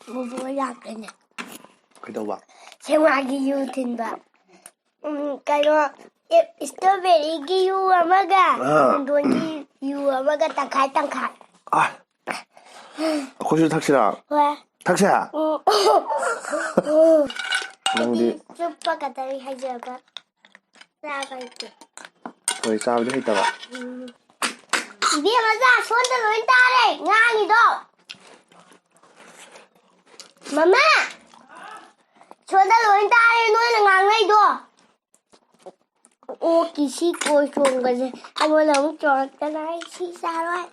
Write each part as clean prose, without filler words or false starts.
Bố 약간 그래도 생화기 유틴바 kayo strawberry gi yu amaga dongi yu amaga tangkai 아 고추 탁시라 왜 탁시야 낭디 슈퍼 가다리 하자가 나가 있게 거의 싸우지 했다가 입에 맞아 손들 왼다래 냥이도 마마 손들 왼다래 너는 냥이도 ô kỳ sĩ cô chuồng cái gì anh muốn làm trò cái này sĩ sao đấy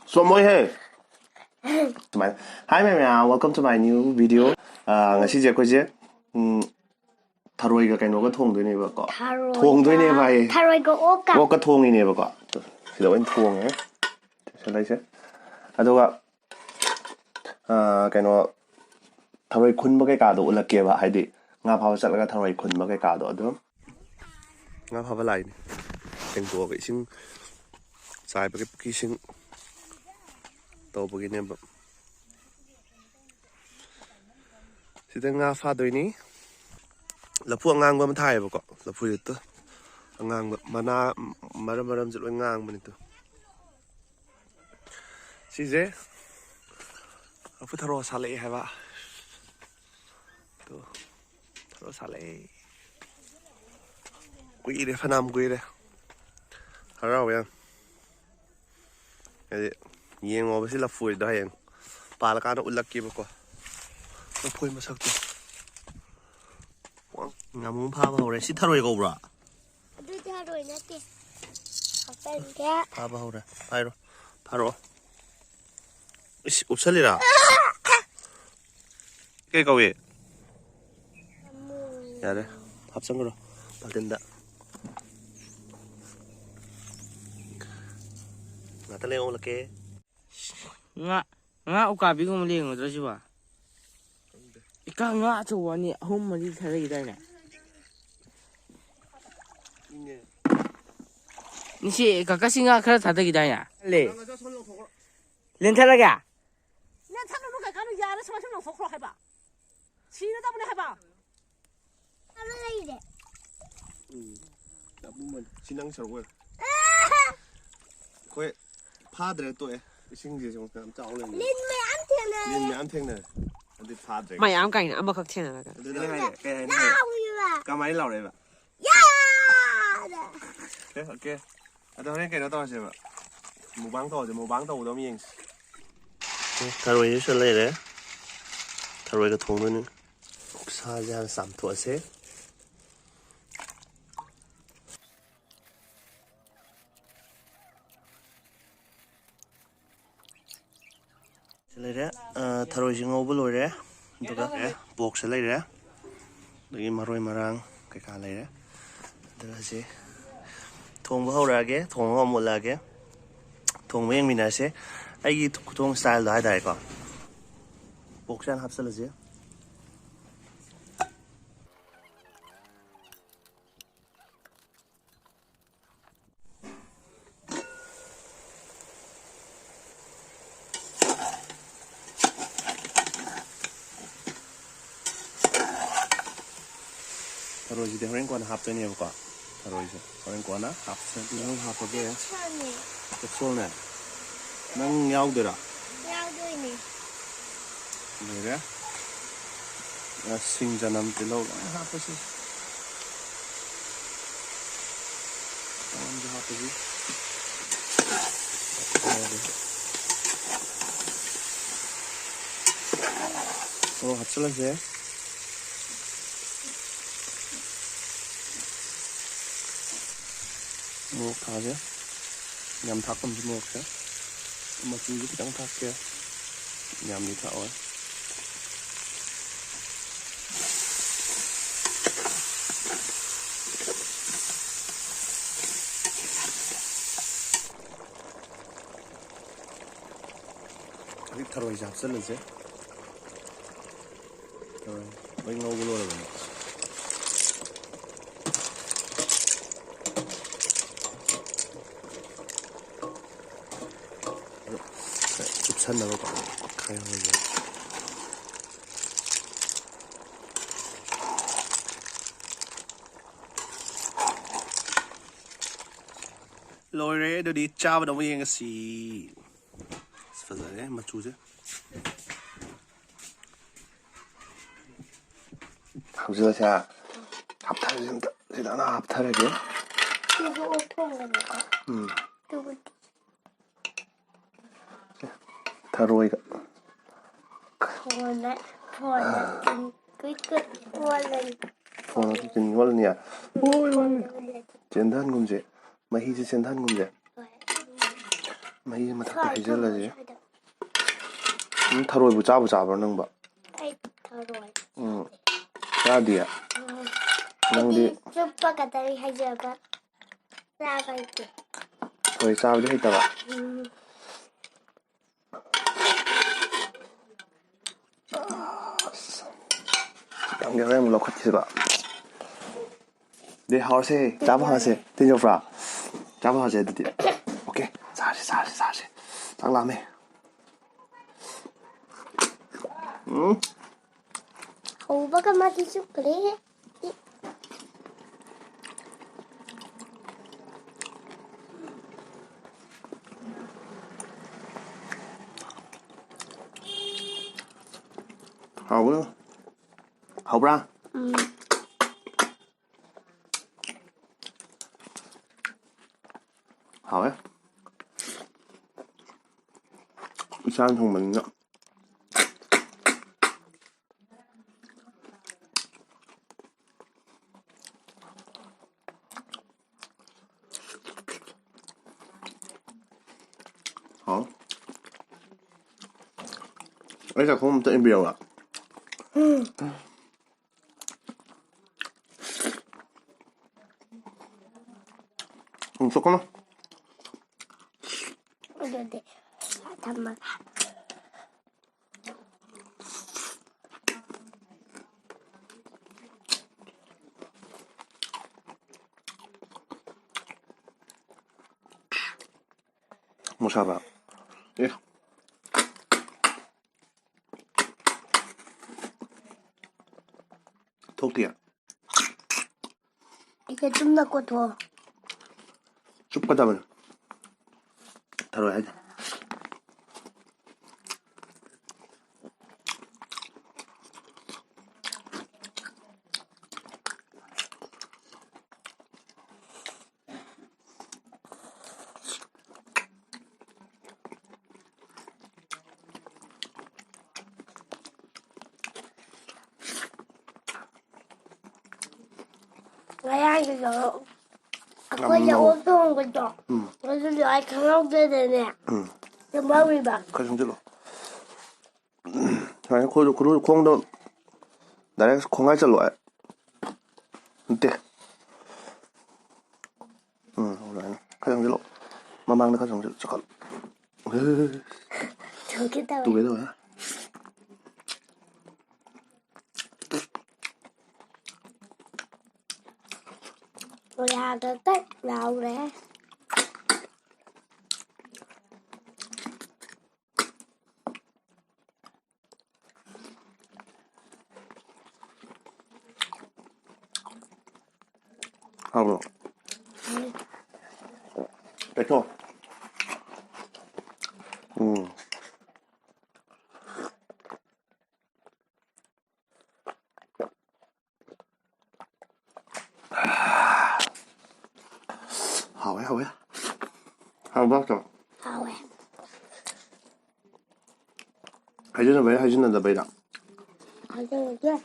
So moi hey Hi ma'am welcome to my new video ngasi je ko je tharoi ga kaino ga thong doi ne ba ko thong doi ne ba ye tharoi ga o ka thong ni ne ba ko si da wen thong he sa lai se adoga kaino tharoi khun ba kai ka do la ke ba haidi nga phaw sat la tharoi khun ba kai ka do adum nga phaw ba lai ni teng to ga sing sai ba ki sing to ba gi ne ba sida nga fa doi ni lapu angang ba ma thai ba ko lapu yu angang ba mana maram jil ngang ba ni to si je lapu tharo sa le ha ba to tharo sa le quy de phanam quy de harau ya cái yeng ngo ba si lapu da yeng pa la ka no ulak ki ba ko lapu ma sak to Ngắm pha vào đấy, xí thà rồi cậu bra. Tôi thà rồi nè kì. Học tên kia. Pha vào đấy, pha rồi. Úp sali ra. Cái cậu gì? Ya đấy, hấp xong rồi, bắt đến đã. Ngã ta lên là cái. Ngã uka bị không liền rồi chứ à? Cái ngã chỗ này hôm mà đi thấy đây này. 니시 가까싱가 그래 다득이다냐 레 렌탈라가 렌탈로 가 가는 야를 처럼 속으로 해 봐. 지는 다분에 해 봐. 하루가 이래. 나 보면 진앙 저거. 거기 파들 또 해. 신기 좀 짜올래. Linh 안 탱네. 근데 파들. Mày ám cảnh ám bậc khắc thiên là cái này. nào Cá máy lẩu đấy bạn. vậy? Ok. Tôi thấy cái nó to chưa vậy? Một báng tàu đó miếng. Thà rồi như thế đấy. Thà rồi cái thùng nữa. Sa ra sắm thuở xế. Lấy đấy. Thà rồi chỉ ngâu bự rồi đấy. Tôi cái buộc sẽ lấy đấy. Đấy mà rồi mà rang cái cá lấy đấy. Đó là gì? Thong bao ra cái thong ngon một là cái thong mấy mình nói sẽ ai thong style đó hay đấy có bốc sang hấp dẫn là gì rồi gì để còn hấp cho nhiều quá rồi rồi còn á hấp sẽ nó hấp cái số này nó nhau được à nhau đôi nè này đấy sinh ra năm từ lâu rồi hấp cái gì hấp cái gì hấp sẽ là gì một thà chứ nhằm thắt cầm một chứ mà chú giúp trắng thắt kia nhằm đi thạo ấy cái thà rồi giáp rất là dễ rồi với ngâu cái lô là vậy 산나가 가야 하는 ꯂꯣꯏꯔꯦ ꯑꯗꯨꯗꯤ ꯆꯥꯕꯗ ꯑꯃꯨꯛ ꯌꯦꯡꯉꯁꯤ ꯐꯖꯔꯦ ꯃꯆꯨꯁꯦ ꯍꯧꯖꯤꯛꯁꯦ ꯍꯥꯞꯊꯔꯁꯦ ꯑꯝꯇ ꯁꯤꯗ ꯍꯥꯞꯊꯔꯒꯦ 이거 어떤거니까? 누구? ꯊꯔꯣꯏꯒ 좋아네. 끝. 좋아네. ꯊꯣꯡꯉꯒ ꯆꯤꯟ ꯌꯣꯠꯂꯅꯤ ꯍꯣꯏ ꯆꯦꯟꯊꯍꯟꯒꯨꯝꯁꯦ ꯃꯍꯤꯁꯦ ꯆꯦꯟꯊꯍꯟꯒꯨꯝꯁꯦ ꯃꯍꯤꯁꯦ ꯃꯊꯛꯇ ꯍꯩꯖꯤꯜꯂꯁꯦ ꯊꯔꯣꯏꯕꯨ ꯆꯥꯕ꯭ꯔꯣ ꯅꯪꯕ ꯑꯩ ꯊꯔꯣꯏ ꯆꯥꯗꯤꯌꯦ ꯅꯪꯗꯤ ꯆꯨꯞꯄ ꯈꯛꯇꯅꯤ ꯍꯩꯖꯕ ꯆꯥꯕ ꯍꯩꯇꯦ ꯊꯔꯣꯏ ꯆꯥꯕꯗꯤ ꯍꯩꯇꯕ ꯈꯤꯇꯪ ꯑꯃꯨꯛ ꯂꯧꯈꯠꯈꯤꯕ ꯗꯦ ꯍꯥꯎꯔꯁꯦ ꯆꯥꯕ ꯍꯧꯔꯁꯦ ꯇꯤꯟꯖꯧꯕ꯭ꯔꯥ ꯆꯥꯕ ꯍꯧꯔꯁꯦ ꯑꯗꯨꯗꯤ ꯑꯣꯀꯦ ꯆꯥꯔꯁꯦ ꯆꯥꯛ ꯂꯥꯝꯃꯦ ꯍꯧꯕꯒ ꯃꯥꯗꯤ ꯆꯨꯞꯈ꯭ꯔꯦ ꯍꯥꯎꯕ꯭ꯔꯥ ꯍꯥꯎꯋꯦ ꯏꯁꯥꯅ ꯊꯣꯡꯕꯅꯤꯅ ꯍꯥꯎ ꯑꯩ ꯆꯥꯛꯈꯨꯝ ꯑꯝꯇ ꯏꯟꯕꯤꯔꯧꯔꯥ ꯆꯣꯠꯀꯅꯨ ꯑꯗꯨꯗꯤ ꯊꯝꯃꯒ ꯃꯨꯁꯥꯕ ꯊꯣꯛꯇꯤꯌꯦ 이게 좀 더 더. ꯆꯨꯞꯀꯗꯕꯅꯤ ꯊꯔꯣꯏ ꯍꯥꯏꯁꯦ 고양이가 아까 어떤 거죠? 그래서 아이 강아지들네. 좀 먹이 봐. ꯈꯔ ꯆꯪꯁꯤꯜꯂꯣ ꯁꯨꯃꯥꯏꯅ ꯈꯣꯡꯗꯣ ꯗꯥꯏꯔꯦꯛ ꯈꯣꯡꯒꯥꯏ ꯆꯠꯂꯣ ꯅꯠꯇꯦ ꯑꯗꯨꯃꯥꯏꯅ ꯈꯔ ꯆꯪꯁꯤꯜꯂꯣ ꯃꯃꯥꯡꯗ ꯈꯔ ꯆꯪꯁꯤꯜꯂꯣ ꯆꯈꯠꯂꯣ 저기 다. ꯇꯨꯒꯦ ꯇꯧꯋꯦ 고양이가 딱 나오래. 하고 됐어 하왜 하고 봤어 아 왜? 해주는 왜 해주는다 왜다 아주 이게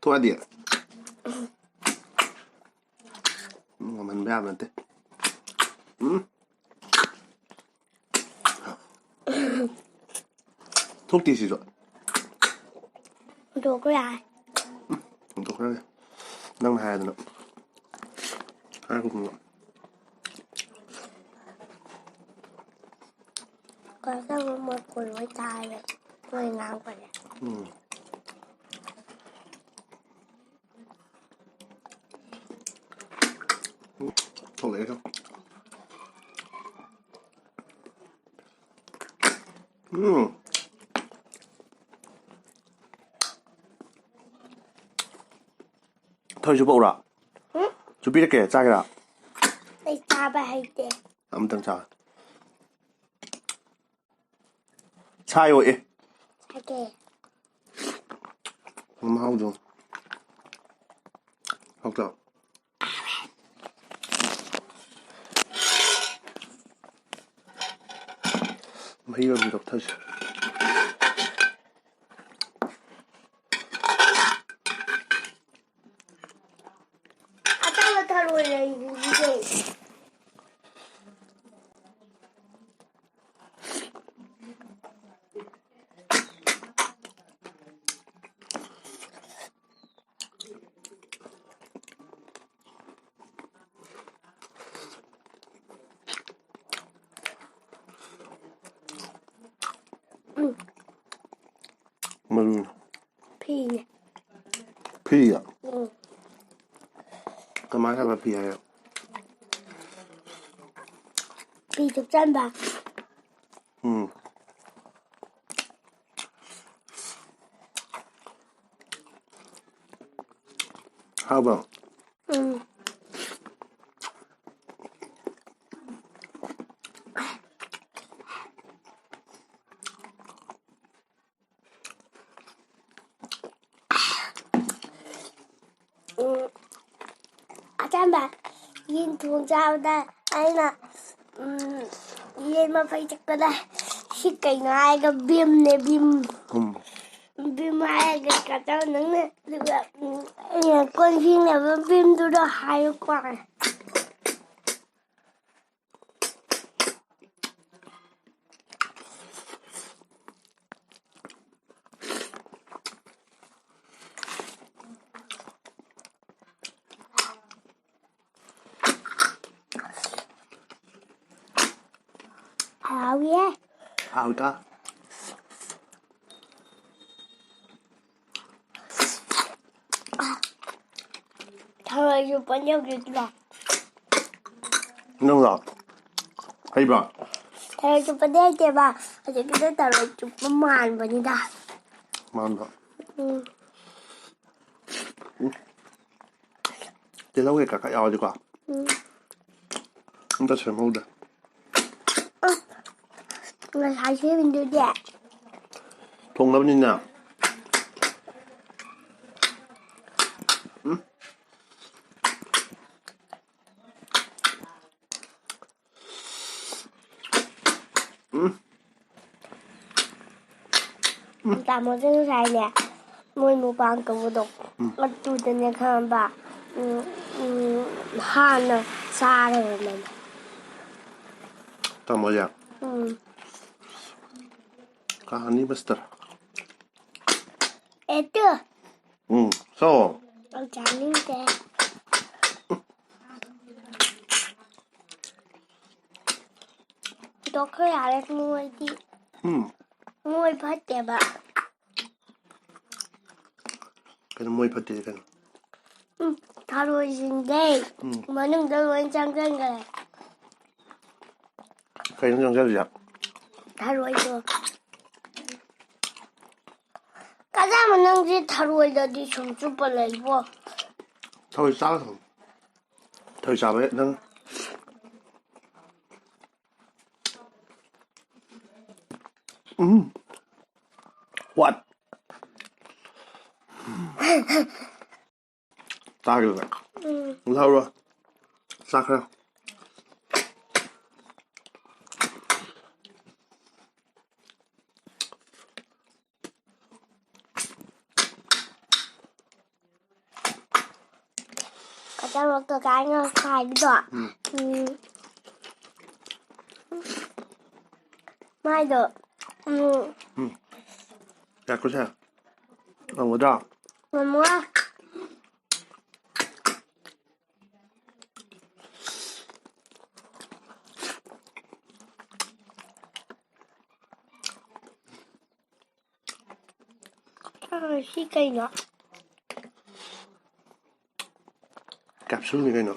thôi đi mà mình bé mình thế thuốc gì rồi 누구야? thuốc đó nâng hai rồi hai cũng được 그래서 뭐 골을 다해. 골 나온 거야. ꯊꯣꯛꯂꯛꯑꯦ ꯀꯣ ꯊꯣꯏꯁꯨ ꯄꯧꯔꯥ ꯆꯨꯞꯄꯤꯔꯛꯀꯦ ꯆꯥꯒꯦꯔꯥ ꯑꯩ ꯆꯥꯕ ꯍꯩꯇꯦ ꯑꯃꯇꯪ ꯆꯥ ꯁꯥꯏꯌꯣ ꯑꯦ ꯁꯥꯒꯦ ꯃꯍꯥꯎꯗꯣ ꯍꯥꯎꯇ꯭ꯔꯣ ꯃꯍꯤ ꯑꯣꯏꯅ ꯂꯧꯊꯁꯤ ꯑꯇꯥꯡꯕ ꯊꯔꯣꯏ ꯂꯩꯔꯤꯁꯤꯗꯤ ꯃꯔꯨ ꯐꯤꯅꯦ ꯐꯤꯌꯥ ꯀꯃꯥꯏꯅ ꯍꯥꯏꯕ ꯐꯤ ꯍꯥꯏꯌꯣ ꯐꯤ ꯊꯨꯞꯆꯟꯕ ꯍꯥꯎꯕ꯭ꯔꯣ ꯑꯆꯥꯟꯕ ꯌꯦꯟ ꯊꯣꯡ ꯆꯥꯕꯗ ꯑꯩꯅ ꯌꯦꯟ ꯃꯐꯩ ꯆꯠꯄꯗ ꯁꯤ ꯀꯩꯅꯣ ꯍꯥꯏꯔꯒ ꯚꯤꯝꯅꯦ ꯚꯤꯝ ꯚꯤꯝ ꯍꯥꯏꯔꯒ ꯀꯥꯆꯧ ꯅꯪꯅ ꯑꯗꯨꯒ ꯑꯩꯅ ꯀꯣꯟ ꯐꯦꯡꯅꯕ ꯚꯤꯝꯗꯨꯗꯣ ꯍꯥꯏꯌꯨꯀꯣ ꯍꯥꯎꯌꯦ ꯍꯥꯎꯇ ꯊꯔꯣꯏꯁꯨ ꯄꯟꯖꯧꯗ꯭ꯔꯣ ꯅꯪꯔꯣ ꯍꯩꯕ꯭ꯔꯣ ꯊꯔꯣꯏ ꯆꯨꯞꯄꯗꯤ ꯍꯩꯇꯦꯕ ꯍꯧꯖꯤꯛꯀꯤꯗꯣ ꯊꯔꯣꯏ ꯆꯨꯞꯄ ꯃꯥꯟꯕꯅꯤꯗ ꯃꯥꯟꯕ ꯇꯤꯜꯍꯧ ꯀꯩꯀꯥ ꯈꯔ ꯌꯥꯎꯔꯗꯤꯀꯣ ꯑꯝꯇ ꯁꯦꯝꯍꯧꯗꯦ ꯉꯁꯥꯏ ꯁꯦꯝꯃꯤꯗꯨꯗꯤ ꯊꯣꯡꯅꯕꯅꯤꯅ ꯇꯥꯃꯣꯁꯦ ꯉꯁꯥꯏꯅꯦ ꯃꯣꯏ ꯃꯄꯥꯟ ꯀꯧꯕꯗꯣ ꯑꯗꯨꯗꯅꯦ ꯈꯪꯉꯕ ꯍꯥꯟꯅ ꯆꯥꯔꯒꯅꯦ ꯇꯥꯃꯣꯁꯦ ꯀꯍꯥꯅꯤ ꯕꯁꯇꯔ ꯑꯦꯇꯨ ꯆꯥꯎꯋꯣ ꯑꯩ ꯆꯥꯅꯤꯡꯗꯦ ꯇꯣꯛꯈ꯭ꯔꯣ ꯌꯥꯔꯦ ꯃꯣꯏꯗꯤ ꯃꯣꯏ ꯐꯠꯇꯦꯕ ꯀꯩꯅꯣ ꯃꯣꯏ ꯐꯠꯇꯦ ꯀꯩꯅꯣ ꯊꯔꯣꯏꯁꯤꯡꯁꯦ ꯃꯅꯨꯡꯗ ꯂꯣꯏ ꯆꯪꯁꯤꯟꯈ꯭ꯔꯦ ꯀꯩꯅꯣ ꯆꯪꯖꯜꯂꯤꯁꯦ ꯊꯔꯣꯏꯗꯣ ꯀꯖꯥꯃ ꯅꯪꯁꯦ ꯊꯔꯣꯏꯗꯗꯤ ꯁꯨꯝ ꯆꯨꯞꯄ ꯂꯩꯕꯣ ꯊꯔꯣꯏ ꯆꯥꯒ ꯊꯝꯃꯣ ꯊꯔꯣꯏ ꯆꯥꯕ ꯅꯪ ꯋꯥꯠ ꯆꯥꯈꯤꯕ ꯂꯧꯔꯣ ꯆꯥꯈ꯭ꯔꯦ ꯀꯆꯥꯃꯛꯇꯣ ꯀꯥꯏꯅ ꯈꯥꯏꯕꯗꯣ ꯃꯥꯏꯗꯣ ꯌꯥꯛꯄꯁꯦ ꯉꯝꯒꯗ꯭ꯔꯥ ꯉꯝꯃꯣꯏ ꯁꯤ ꯀꯩꯅꯣ ꯀꯦꯞꯁꯨꯜꯅꯤ ꯀꯩꯅꯣ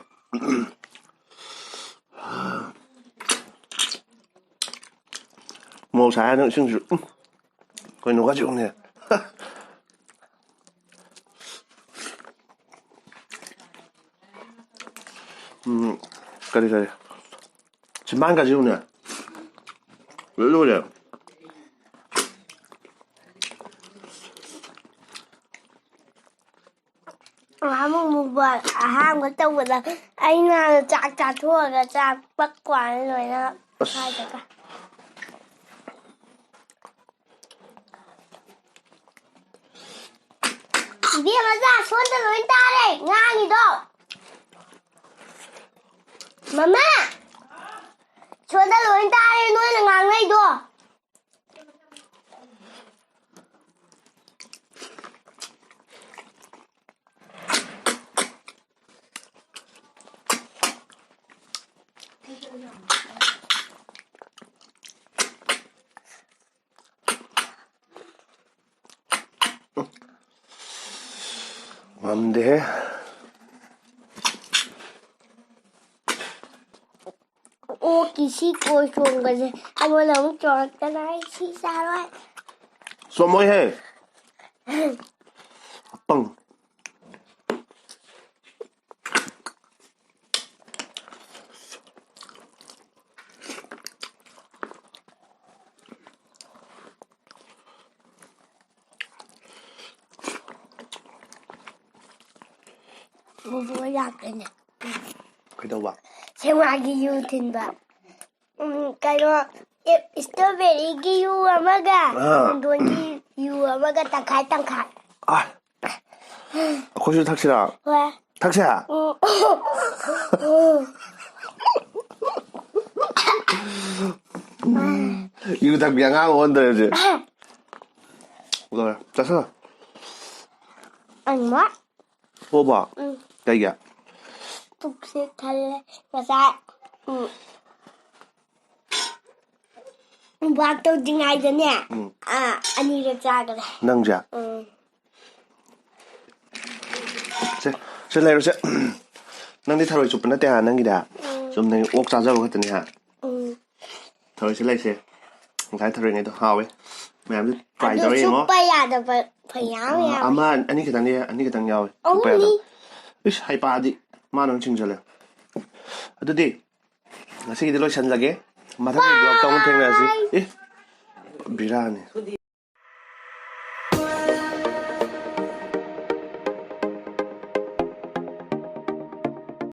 ꯃꯍꯧꯁꯥ ꯅꯪ ꯏꯁꯤꯡꯁꯨ ꯀꯩꯅꯣꯒꯁꯨ ꯌꯦꯡꯉꯨꯅꯦ ꯀꯔꯤ ꯆꯤꯝꯕꯥꯟꯒꯁꯨ ꯌꯦꯡꯉꯨꯅꯦ ꯂꯣꯏꯔꯦ ꯑꯃꯨꯛ ꯃꯨꯛꯕꯥꯡ ꯑꯍꯥꯟꯕ ꯇꯧꯕꯗ ꯑꯩꯅ ꯆꯥꯛ ꯆꯥꯊꯣꯛꯑꯒ ꯆꯥꯛ ꯄꯛꯀ꯭ꯋꯥꯅ ꯂꯣꯏꯅ ꯍꯥꯏꯗꯒ 이비마자 손들 왼다래 냥이도 마마 손들 왼다래 너는 냥이도 맘대 오기 씻고 좋은 거지 한번 너무 좋았잖아 시사로 쏘모해 빵 뭐야 그냥 그래도 생화기 유튼바 그리고 스트로베리 기유 아마가 돈기 유 아마가 땅칼 아 고수 탁시라 왜? 탁시야 이거 다 미안한 원더지 뭐야 짜서 아니 뭐? 뽑아 야이야 북색 할래 가사 뭐또 등하이더냐 아니를 짜그래 낭자 저 내려서 낭디 타로이 좁은 때 하는기다 좀 내가 옥 짜자고 했더니 하 타로이 실례세 ngài 타로이 내도 하we mẹ try 아주 tao 뭐 슈퍼야도 ભયાવ્યા 아마 아니 그당 야we 어머니 이씨 하이파디 만원 칭절해 어디 ngasi di lo san lagi matang blog tong theng na si eh birane